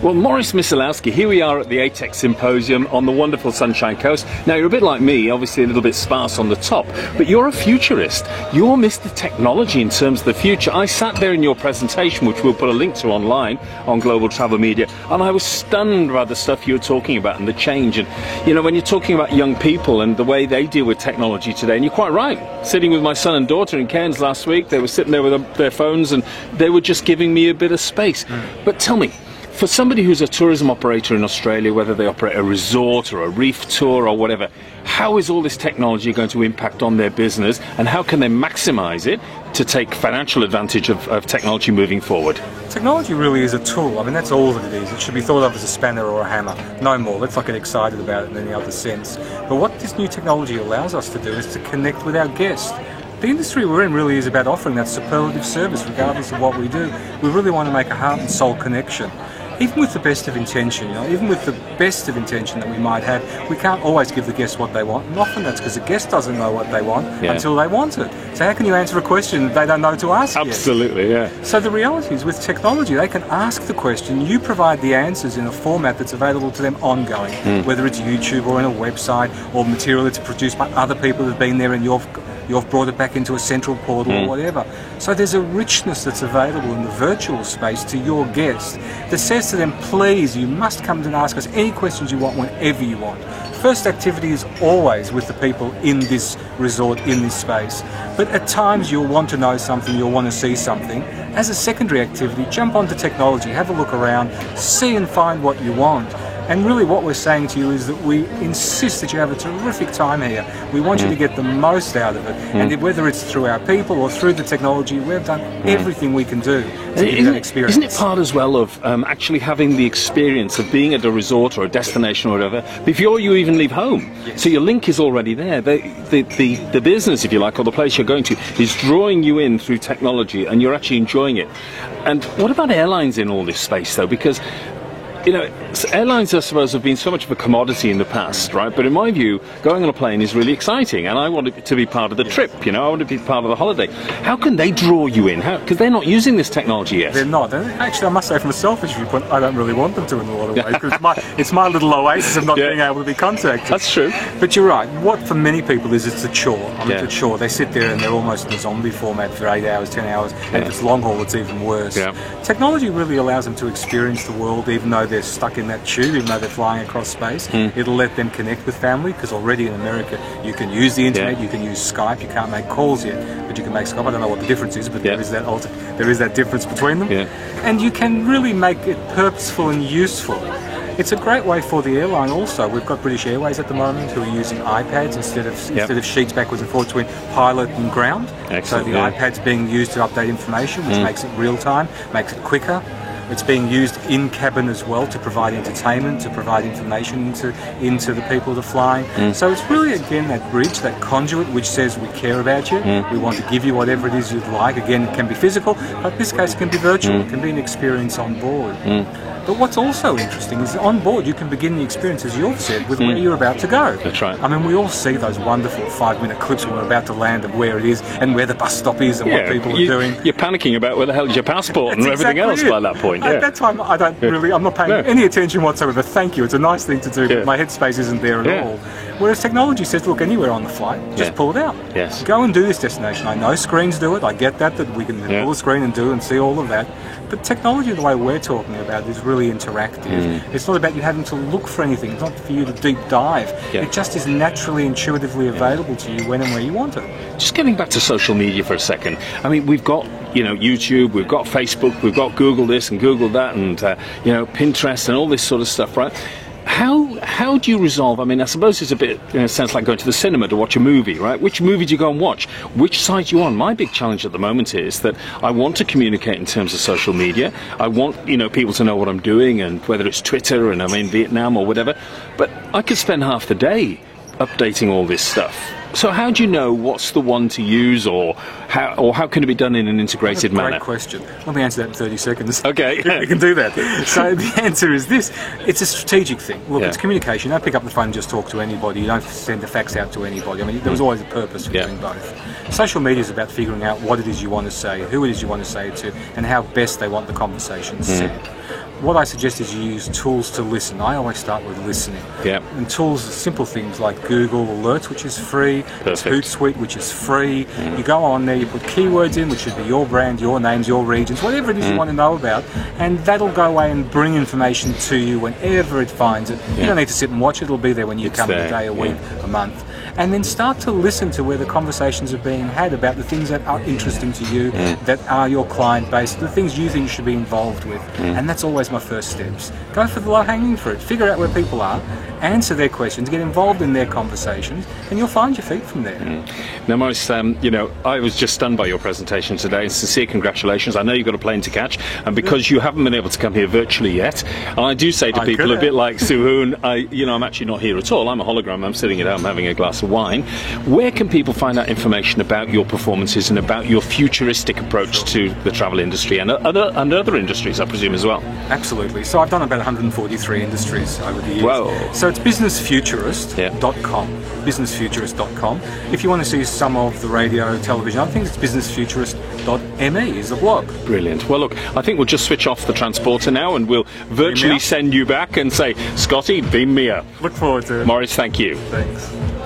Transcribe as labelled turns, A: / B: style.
A: Well, Maurice Misalowski, here we are at the ATEC Symposium on the wonderful Sunshine Coast. Now, you're a bit like me, obviously a little bit sparse on the top, but you're a futurist. You're Mr. Technology in terms of the future. I sat there in your presentation, which we'll put a link to online on Global Travel Media, and I was stunned by the stuff you were talking about and the change. And, you know, when you're talking about young people and the way they deal with technology today, and you're quite right. Sitting with my son and daughter in Cairns last week, they were sitting there with their phones and they were just giving me a bit of space. But tell me, for somebody who's a tourism operator in Australia, whether they operate a resort or a reef tour or whatever, how is all this technology going to impact on their business, and how can they maximise it to take financial advantage of technology moving forward?
B: Technology really is a tool. I mean, that's all that it is. It should be thought of as a spanner or a hammer, no more. Let's not get excited about it in any other sense. But what this new technology allows us to do is to connect with our guests. The industry we're in really is about offering that superlative service regardless of what we do. We really want to make a heart and soul connection. Even with the best of intention, even with the best of intention that we might have, we can't always give the guests what they want, and often that's because the guest doesn't know what they want until they want it. So how can you answer a question they don't know to ask
A: Absolutely,
B: yet? So the reality is, with technology, they can ask the question, you provide the answers in a format that's available to them ongoing, whether it's YouTube or in a website or material that's produced by other people that have been there and you've brought it back into a central portal or whatever. So there's a richness that's available in the virtual space to your guests that says to them, please, you must come and ask us any questions you want whenever you want. First activity is always with the people in this resort, in this space. But at times you'll want to know something, you'll want to see something. As a secondary activity, jump onto technology, have a look around, see and find what you want. And really what we're saying to you is that we insist that you have a terrific time here. We want you to get the most out of it. And whether it's through our people or through the technology, we've done everything we can do to give you that experience.
A: Isn't it part as well of actually having the experience of being at a resort or a destination or whatever before you even leave home? Yes. So your link is already there. The business, if you like, or the place you're going to is drawing you in through technology, and you're actually enjoying it. And what about airlines in all this space, though? Because you know, airlines, I suppose, have been so much of a commodity in the past, right? But in my view, going on a plane is really exciting, and I want it to be part of the trip, you know, I want it to be part of the holiday. How can they draw you in? Because they're not using this technology yet.
B: They're not. Actually, I must say, from a selfish viewpoint, I don't really want them to in a lot of ways, because it's my little oasis of not being able to be contacted.
A: That's true.
B: But you're right. What for many people is, it's a chore. I mean, it's a chore. They sit there and they're almost in a zombie format for 8 hours, 10 hours, and if it's long haul, it's even worse. Technology really allows them to experience the world, even though they're stuck in that tube, even though they're flying across space. It'll let them connect with family, because already in America you can use the internet, you can use Skype. You can't make calls yet, but you can make Skype. I don't know what the difference is, but there is that difference between them. And you can really make it purposeful and useful. It's a great way for the airline also. We've got British Airways at the moment who are using iPads instead of sheets backwards and forwards between pilot and ground. So the iPad's being used to update information, which makes it real time, makes it quicker. It's being used in cabin as well to provide entertainment, to provide information into the people that are flying. So it's really, again, that bridge, that conduit which says we care about you, we want to give you whatever it is you'd like. Again, it can be physical, but in this case it can be virtual, it can be an experience on board. But what's also interesting is that on board you can begin the experience, as you've said, with where you're about to go.
A: That's right.
B: I mean, we all see those wonderful 5-minute clips when we're about to land of where it is and where the bus stop is and what people are doing.
A: You're panicking about where the hell is your passport and everything else by that point.
B: At that time, I'm not paying any attention whatsoever. Thank you. It's a nice thing to do, but my headspace isn't there at all. Whereas technology says, look, anywhere on the flight, just pull it out. Go and do this destination. I know screens do it. I get that we can pull the screen and see all of that. But technology, the way we're talking about it, is really interactive. It's not about you having to look for anything. It's not for you to deep dive. It just is naturally, intuitively available to you when and where you want it.
A: Just getting back to social media for a second. I mean, we've got, you know, YouTube, we've got Facebook, we've got Google this and Google that, and you know, Pinterest and all this sort of stuff, right? How do you resolve? I mean, I suppose it's a bit, in a sense, like going to the cinema to watch a movie, right? Which movie do you go and watch? Which site are you on? My big challenge at the moment is that I want to communicate in terms of social media. I want, you know, people to know what I'm doing, and whether it's Twitter and I'm in Vietnam or whatever. But I could spend half the day updating all this stuff. So how do you know what's the one to use, or how can it be done in an integrated manner?
B: Great question. Let me answer that in 30 seconds.
A: Okay.
B: We can do that. So the answer is this. It's a strategic thing. Look, it's communication. You don't pick up the phone and just talk to anybody. You don't send the fax out to anybody. I mean, there was always a purpose for doing both. Social media is about figuring out what it is you want to say, who it is you want to say it to, and how best they want the conversation set. what I suggest is you use tools to listen. I always start with listening.
A: Yeah.
B: And tools, simple things like Google Alerts, which is free, Hootsuite, which is free. You go on there, you put keywords in, which should be your brand, your names, your regions, whatever it is you want to know about, and that'll go away and bring information to you whenever it finds it. You don't need to sit and watch it, it'll be there when you come in a day, a week, a month. And then start to listen to where the conversations are being had about the things that are interesting to you, that are your client base, the things you think you should be involved with. And that's always my first steps. Go for the low-hanging fruit. Figure out where people are, answer their questions, get involved in their conversations, and you'll find your feet from there.
A: Now, Maurice, you know, I was just stunned by your presentation today. Sincere congratulations. I know you've got a plane to catch, and because you haven't been able to come here virtually yet, and I do say to people a bit like Suhoon, I'm actually not here at all. I'm a hologram. I'm sitting at home having a glass of wine. Where can people find out information about your performances and about your futuristic approach to the travel industry and other industries, I presume, as well?
B: Absolutely. So I've done about 143 industries over the years.
A: Whoa.
B: So it's businessfuturist.com. Businessfuturist.com. If you want to see some of the radio, television, I think it's businessfuturist.me is the blog.
A: Brilliant. Well, look, I think we'll just switch off the transporter now and we'll virtually send you back and say, Scotty, beam me up.
B: Look forward to it.
A: Maurice, thank you.
B: Thanks.